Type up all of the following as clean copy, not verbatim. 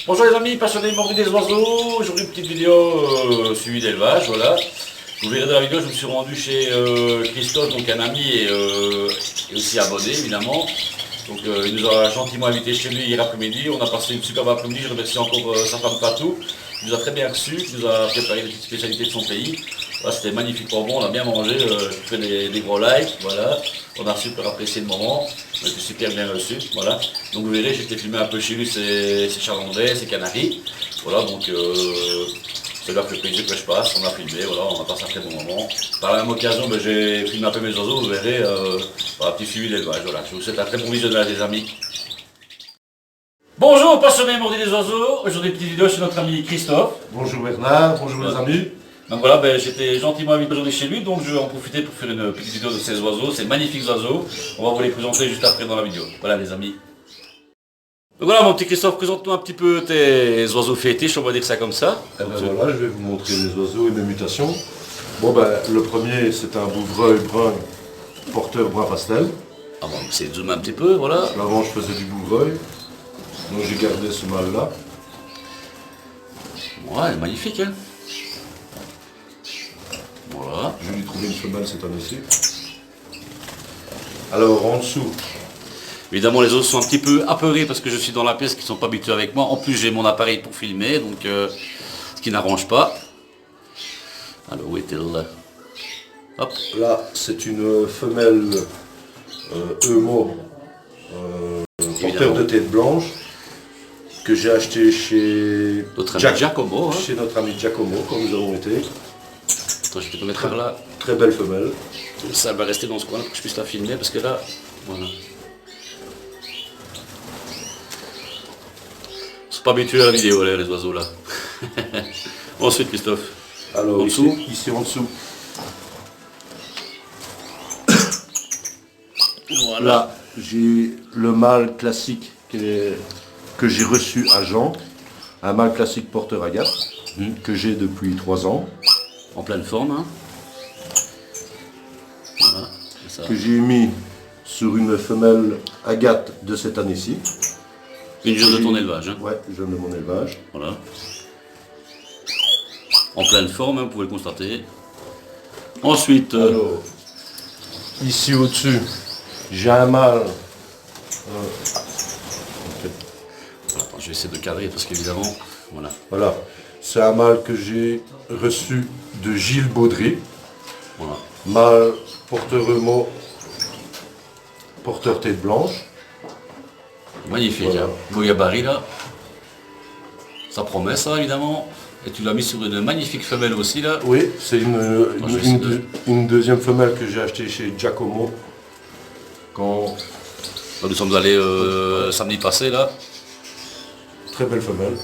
Bonjour les amis, passionnés mordus des oiseaux. Aujourd'hui une petite vidéo suivi d'élevage, voilà. Vous verrez dans la vidéo, je me suis rendu chez Christophe, donc un ami et aussi abonné évidemment. Donc il nous a gentiment invités chez lui hier après-midi, on a passé une superbe après-midi, je remercie encore sa femme Patou, qui nous a très bien reçus, qui nous a préparé des petites spécialités de son pays. Voilà, c'était magnifiquement bon, on a bien mangé, je fais des gros likes, voilà. On a super apprécié le moment, on a été super bien reçus, voilà. Donc vous verrez, j'étais filmé un peu chez lui, c'est Chalandais, c'est Canaries, voilà, donc c'est là que le plaisir que je passe, on a filmé, voilà, on a passé un très bon moment. Par la même occasion, j'ai filmé un peu mes oiseaux, vous verrez, un petit suivi d'élevage, voilà. Je vous souhaite un très bon visionnage les amis. Bonjour passionnés mordus des oiseaux, aujourd'hui petite vidéo chez notre ami Christophe. Bonjour Bernard, bonjour les amis. Donc voilà, j'étais gentiment invité aujourd'hui chez lui, donc je vais en profiter pour faire une petite vidéo de ces oiseaux, ces magnifiques oiseaux. On va vous les présenter juste après dans la vidéo. Voilà les amis. Donc voilà mon petit Christophe, présente-nous un petit peu tes oiseaux fétiches, on va dire ça comme ça. Et ben voilà, je vais vous montrer mes oiseaux et mes mutations. Bon ben, le premier c'est un bouvreuil brun, porteur brun pastel. Ah bon, c'est de zoomer un petit peu, voilà. Avant je faisais du bouvreuil, donc j'ai gardé ce mâle là. Ouais, magnifique hein. Voilà. Je lui ai trouvé une femelle cette année-ci. Alors en dessous. Évidemment les autres sont un petit peu apeurés parce que je suis dans la pièce, qu'ils ne sont pas habitués avec moi. En plus j'ai mon appareil pour filmer, donc ce qui n'arrange pas. Alors où est-elle? Hop. Là c'est une femelle Eumo, porteur de tête blanche, que j'ai acheté chez Notre ami Giacomo. Hein. Chez notre ami Giacomo, comme nous avons été. Attends, je vais te mettre par là. Très belle femelle. Ça va rester dans ce coin pour que je puisse la filmer parce que là, voilà. Ils sont pas habitués à la vidéo là, les oiseaux là. Ensuite Christophe. Alors en dessous. Ici en dessous. Voilà. Là, j'ai le mâle classique que j'ai reçu à Jean. Un mâle classique porteur agate que j'ai depuis 3 ans. En pleine forme. Hein. Voilà, ça. Que j'ai mis sur une femelle agate de cette année-ci. Une jeune de ton élevage. Hein. Ouais, jeune de mon élevage. Voilà. En pleine forme, hein, vous pouvez le constater. Ensuite. Alors, ici au-dessus, j'ai un mâle. Voilà, attends, je vais essayer de cadrer parce qu'évidemment. Voilà. Voilà. C'est un mâle que j'ai reçu de Gilles Baudry. Voilà. Mâle porteur Eumo, porteur tête blanche. Magnifique, voilà. Hein. Beau gabarit là. Ça promet ça évidemment. Et tu l'as mis sur une magnifique femelle aussi là. Oui, c'est une deuxième femelle que j'ai achetée chez Giacomo. Quand... Nous sommes allés samedi passé là. Très belle femelle.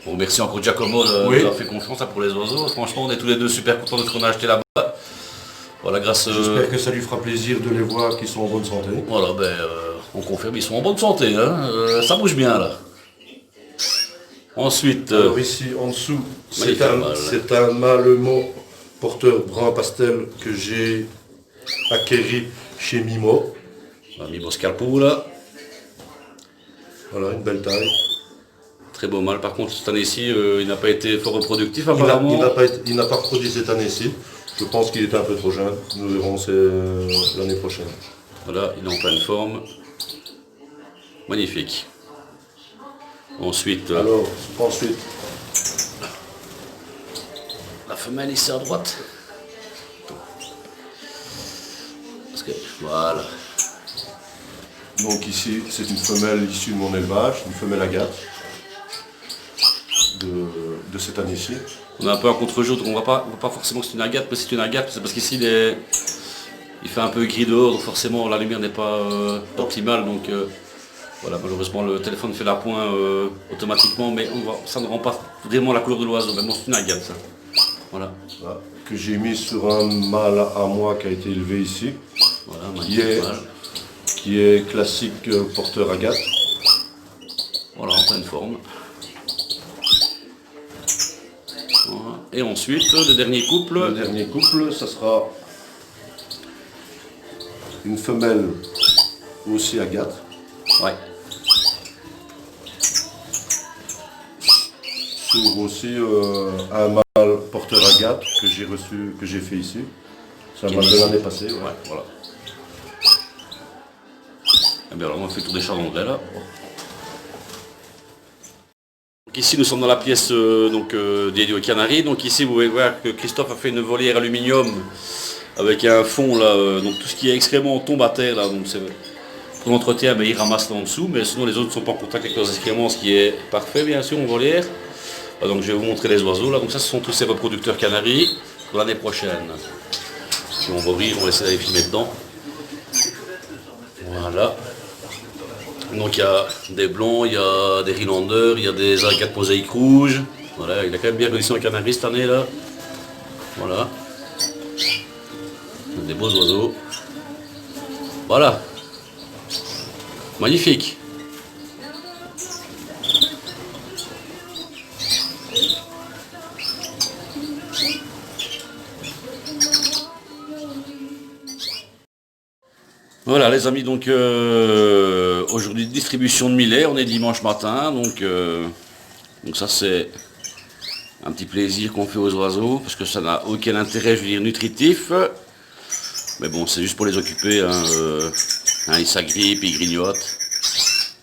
On remercie encore Giacomo d'avoir fait confiance pour les oiseaux. Franchement, on est tous les deux super contents de ce qu'on a acheté là-bas. Voilà, grâce. J'espère que ça lui fera plaisir de les voir qu'ils sont en bonne santé. Voilà, on confirme, ils sont en bonne santé. Hein. Ça bouge bien là. Ensuite. Alors ici en dessous, c'est un mâle Eumo porteur brun pastel que j'ai acquéri chez Mimo. Mimo Scalpo là. Voilà, une belle taille. Très beau mâle. Par contre, cette année-ci, il n'a pas été fort reproductif apparemment. Il n'a pas produit cette année-ci. Je pense qu'il était un peu trop jeune. Nous verrons l'année prochaine. Voilà, il est en pleine forme. Magnifique. Ensuite. Alors, ensuite. La femelle ici à droite. Parce que, voilà. Donc ici, c'est une femelle issue de mon élevage, une femelle agate. De cette année-ci. On a un peu un contre-jour, donc on ne voit pas forcément que c'est une agate, mais c'est une agate, c'est parce qu'ici il fait un peu gris dehors, donc forcément la lumière n'est pas optimale, donc voilà, malheureusement le téléphone fait la pointe automatiquement, mais ça ne rend pas vraiment la couleur de l'oiseau, mais bon c'est une agate ça. Voilà. Voilà. Que j'ai mis sur un mâle à moi qui a été élevé ici. Voilà, qui est classique porteur agate. Voilà, en pleine forme. Voilà. Et ensuite, le dernier couple. Le dernier couple, ça sera une femelle aussi agate. Ouais. Sur aussi un mâle porteur agate que j'ai reçu, que j'ai fait ici. C'est un mâle de l'année passée. Ouais. Voilà. Eh bien alors on fait le tour des chardonnays là. Donc ici nous sommes dans la pièce dédiée aux Canaries. Donc ici vous pouvez voir que Christophe a fait une volière aluminium avec un fond là, donc tout ce qui est excrément tombe à terre là, donc c'est pour l'entretien, mais il ramasse là en dessous, mais sinon les autres ne sont pas en contact avec leurs excréments, ce qui est parfait bien sûr en volière. Donc je vais vous montrer les oiseaux là, donc ça ce sont tous ces reproducteurs Canaries pour l'année prochaine. Si on va ouvrir, on va essayer d'aller filmer dedans. Voilà. Donc il y a des blancs, il y a des Rhinlanders, il y a des agates mosaïques rouges. Voilà, il a quand même bien réussi en Canaries cette année là. Voilà. Des beaux oiseaux. Voilà. Magnifique. Voilà les amis, donc aujourd'hui distribution de millet, on est dimanche matin, donc ça c'est un petit plaisir qu'on fait aux oiseaux, parce que ça n'a aucun intérêt, je veux dire, nutritif, mais bon c'est juste pour les occuper, ils s'agrippent, ils grignotent,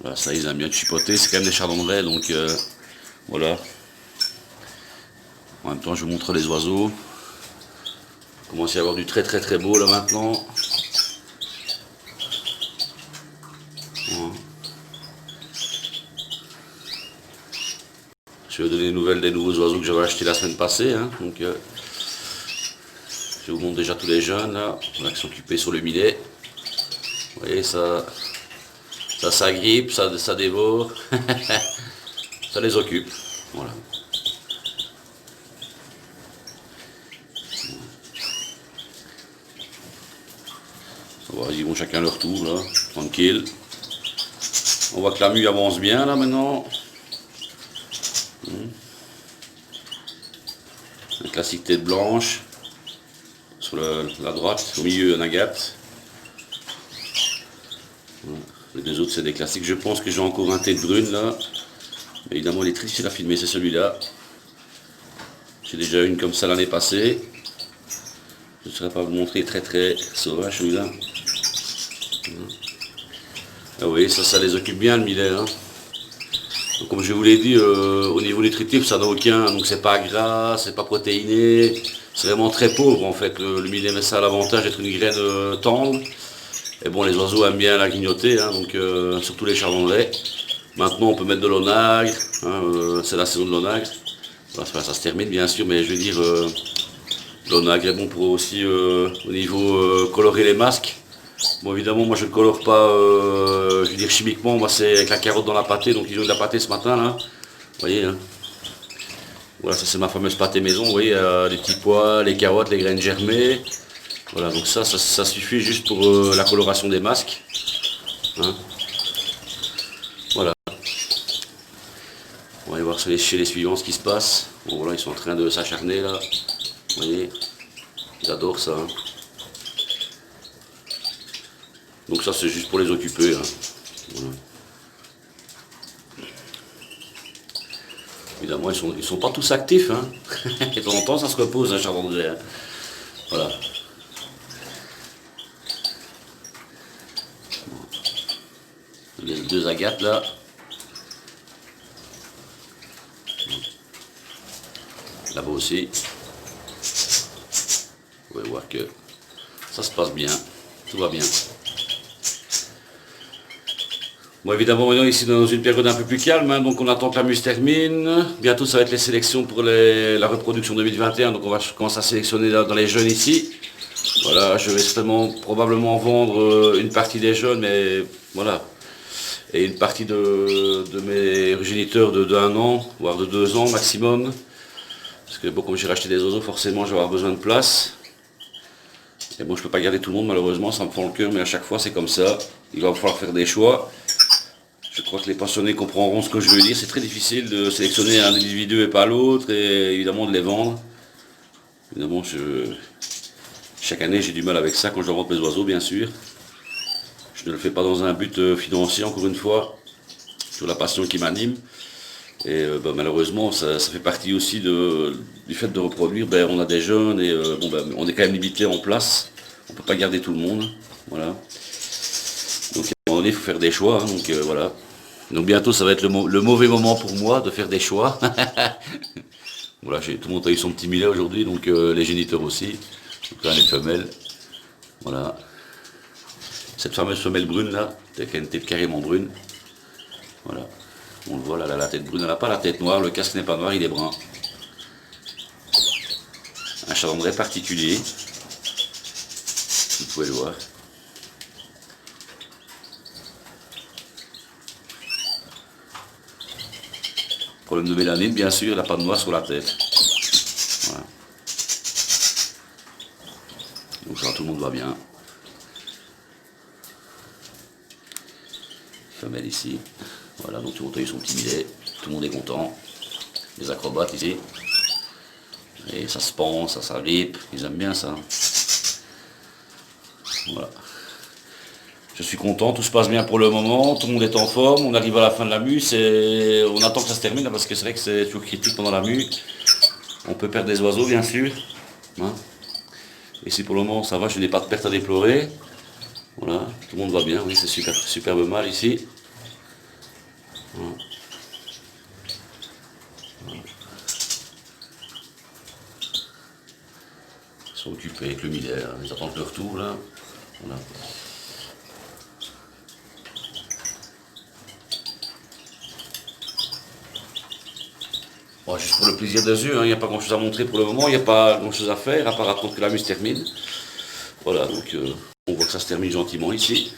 voilà, ça ils aiment bien chipoter, c'est quand même des chardonnays, donc voilà. En même temps je vous montre les oiseaux, il commence à y avoir du très très très beau là maintenant. Je vais vous donner des nouvelles des nouveaux oiseaux que j'avais achetés la semaine passée. Donc, je vous montre déjà tous les jeunes là, qui sont occupés sur le millet. Vous voyez, ça s'agrippe, ça dévore. Ça les occupe. Voilà. Voilà, ils vont chacun leur tour là, tranquille. On voit que la mue avance bien là maintenant. La classique tête blanche. Sur la droite, au milieu un agate. Voilà. Les deux autres c'est des classiques. Je pense que j'ai encore un tête brune là. Mais évidemment il est très difficile à filmer, c'est celui-là. J'ai déjà une comme ça l'année passée. Je ne saurais pas vous montrer, très très sauvage celui-là. Ah oui, ça les occupe bien le millet. Donc, comme je vous l'ai dit, au niveau nutritif, ça n'a aucun, donc c'est pas gras, c'est pas protéiné, c'est vraiment très pauvre en fait. Le millet, mais ça a l'avantage d'être une graine tendre. Et bon, les oiseaux aiment bien la grignoter, donc surtout les chardonnays. Maintenant, on peut mettre de l'onagre, c'est la saison de l'onagre. Enfin, ça se termine bien sûr, mais je veux dire, l'onagre est bon pour aussi au niveau colorer les masques. Bon évidemment moi je ne colore pas, je veux dire chimiquement, moi c'est avec la carotte dans la pâtée, donc ils ont de la pâtée ce matin là, vous voyez, voilà ça c'est ma fameuse pâtée maison, vous voyez, les petits pois, les carottes, les graines germées, voilà donc ça suffit juste pour la coloration des masques, voilà. On va aller voir chez les suivants ce qui se passe, bon voilà ils sont en train de s'acharner là, vous voyez, ils adorent ça. Donc ça c'est juste pour les occuper. Voilà. Évidemment ils sont pas tous actifs. Et de temps en temps ça se repose un chardonnay. Voilà. Les deux agates là. Là-bas aussi. Vous pouvez voir que ça se passe bien. Tout va bien. Bon évidemment maintenant ici dans une période un peu plus calme, donc on attend que la mue se termine. Bientôt ça va être les sélections pour la reproduction 2021, donc on va commencer à sélectionner dans les jeunes ici. Voilà, je vais probablement vendre une partie des jeunes, mais voilà. Et une partie de mes géniteurs de 1 an, voire de 2 ans maximum. Parce que bon, comme j'ai racheté des oiseaux, forcément je vais avoir besoin de place. Et bon, je ne peux pas garder tout le monde malheureusement, ça me fend le cœur, mais à chaque fois c'est comme ça. Il va falloir faire des choix. Je crois que les passionnés comprendront ce que je veux dire. C'est très difficile de sélectionner un individu et pas l'autre, et évidemment de les vendre. Évidemment, chaque année j'ai du mal avec ça quand je vends mes oiseaux, bien sûr. Je Je ne le fais pas dans un but financier, encore une fois, sur la passion qui m'anime. Et malheureusement, ça fait partie aussi du fait de reproduire. On a des jeunes et on est quand même limité en place. On ne peut pas garder tout le monde. Voilà. Donc à un moment donné, il faut faire des choix. Donc voilà. Donc bientôt, ça va être le mauvais moment pour moi de faire des choix. Voilà, tout le monde a eu son petit millet aujourd'hui, donc les géniteurs aussi. Donc là, les femelles. Voilà. Cette fameuse femelle brune là, qui a une tête carrément brune. Voilà. On le voit là, la tête brune, elle n'a pas la tête noire, le casque n'est pas noir, il est brun. Un chalandré particulier. Vous pouvez le voir. Problème de mélanine, bien sûr, il n'a pas de noir sur la tête. Voilà. Donc là, tout le monde va bien. Femelle ici. Voilà, donc tout le monde a eu son petit millet. Tout le monde est content. Les acrobates ici. Et ça se pend, ça s'agrippe. Ils aiment bien ça. Voilà. Je suis content, tout se passe bien pour le moment, tout le monde est en forme, on arrive à la fin de la mue, on attend que ça se termine parce que c'est vrai que c'est toujours critique pendant la mue. On peut perdre des oiseaux bien sûr. Hein. Ici pour le moment ça va, je n'ai pas de perte à déplorer. Voilà, tout le monde va bien, oui c'est superbe mâle ici. Voilà. Voilà. Ils sont occupés avec le millet, hein. Ils attendent leur tour là. Voilà. Bon, juste pour le plaisir des yeux, hein, il n'y a pas grand chose à montrer pour le moment, il n'y a pas grand chose à faire, à part attendre que la mue se termine. Voilà, donc on voit que ça se termine gentiment ici.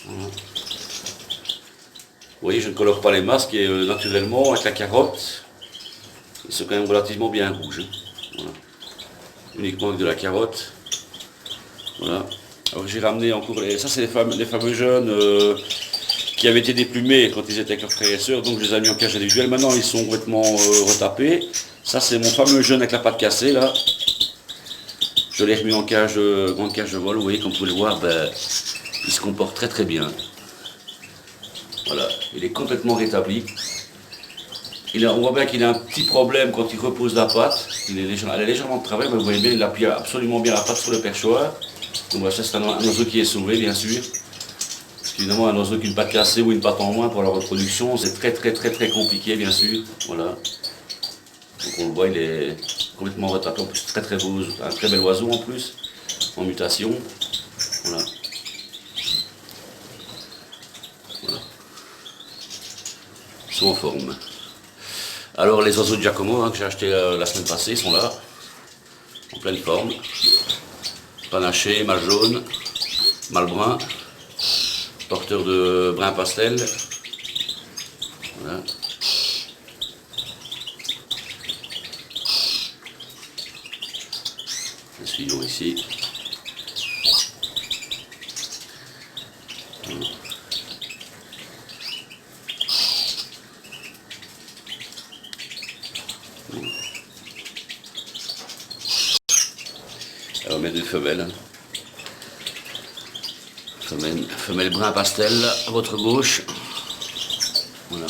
Voilà. Vous voyez, je ne colore pas les masques et naturellement, avec la carotte, ils sont quand même relativement bien rouges. Hein. Voilà. Uniquement avec de la carotte. Voilà. Alors j'ai ramené encore, ça c'est les fameux jeunes qui avaient été déplumés quand ils étaient avec leurs frères et sœurs, donc je les ai mis en cage individuelle. Maintenant ils sont complètement retapés. Ça c'est mon fameux jeune avec la patte cassée là. Je l'ai remis en cage, grande cage de vol. Vous voyez, comme vous pouvez le voir, il se comporte très très bien. Voilà, il est complètement rétabli. On voit bien qu'il a un petit problème quand il repose la patte. Elle est légèrement de travers, mais vous voyez bien, il appuie absolument bien la patte sur le perchoir. Donc voilà, c'est un oiseau qui est sauvé bien sûr. Évidemment, un oiseau qui a une patte cassée ou une patte en moins pour la reproduction, c'est très très très très compliqué, bien sûr. Voilà. Donc on le voit, il est complètement retapé. En plus, très très beau, un très bel oiseau en plus, en mutation. Voilà. Voilà. Ils sont en forme. Alors les oiseaux de Giacomo que j'ai achetés la semaine passée sont là, en pleine forme. Panaché, mâle jaune, mâle brun. Porteur de brun pastel. Voilà. Un suivant ici. Voilà. Alors, on met des femelles. Femelle brun pastel à votre gauche. Voilà.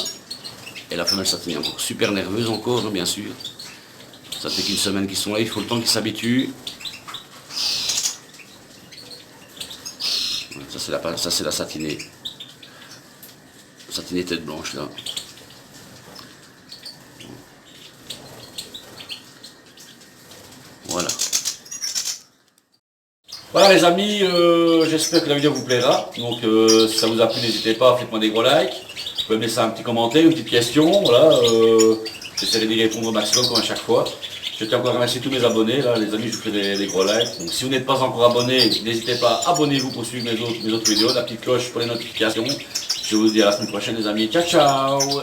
Et la femelle satinée encore super nerveuse encore, bien sûr. Ça fait qu'une semaine qu'ils sont là, il faut le temps qu'ils s'habituent. Voilà, ça c'est la satinée. Satinée tête blanche là. Voilà. Voilà les amis, j'espère que la vidéo vous plaira. Donc si ça vous a plu, n'hésitez pas, faites-moi des gros likes. Vous pouvez me laisser un petit commentaire, une petite question. Voilà, j'essaierai d'y répondre au maximum comme à chaque fois. Je tiens encore à remercier tous mes abonnés, là, les amis, je vous fais des gros likes. Donc si vous n'êtes pas encore abonné, n'hésitez pas, abonnez-vous pour suivre mes autres vidéos, la petite cloche pour les notifications. Je vous dis à la semaine prochaine les amis, ciao ciao.